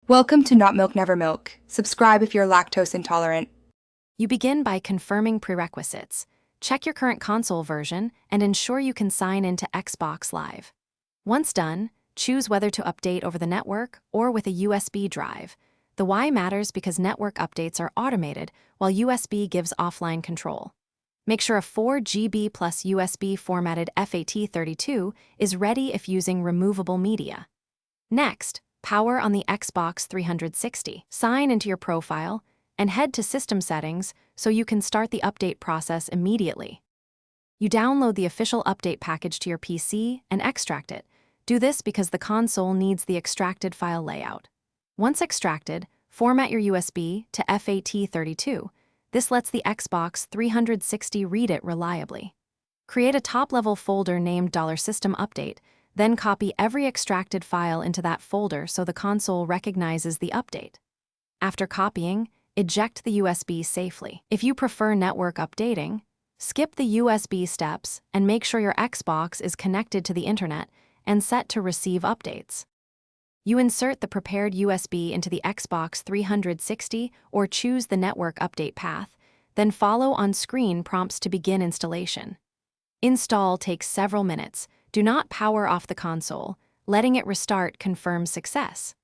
Welcome to Not Milk Never Milk. Subscribe if you're lactose intolerant. You begin by confirming prerequisites. Check your current console version and ensure you can sign into Xbox Live. Once done, choose whether to update over the network or with a USB drive. The why matters because network updates are automated, while USB gives offline control. Make sure a 4 GB plus USB formatted FAT32 is ready if using removable media. Next, power on the Xbox 360. Sign into your profile and head to System Settings so you can start the update process immediately. You download the official update package to your PC and extract it. Do this because the console needs the extracted file layout. Once extracted, format your USB to FAT32. This lets the Xbox 360 read it reliably. Create a top-level folder named $System Update, then copy every extracted file into that folder so the console recognizes the update. After copying, eject the USB safely. If you prefer network updating, skip the USB steps and make sure your Xbox is connected to the internet and set to receive updates. You insert the prepared USB into the Xbox 360 or choose the network update path, then follow on-screen prompts to begin installation. Install takes several minutes. Do not power off the console. Letting it restart confirms success.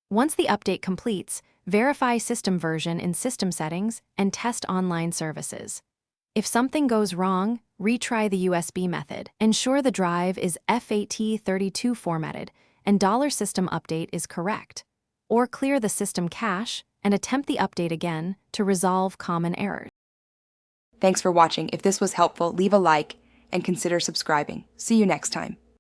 Once the update completes, verify system version in System Settings and test online services. If something goes wrong, retry the USB method. Ensure the drive is FAT32 formatted and $System Update is correct. Or clear the system cache and attempt the update again to resolve common errors. Thanks for watching. If this was helpful, leave a like and consider subscribing. See you next time.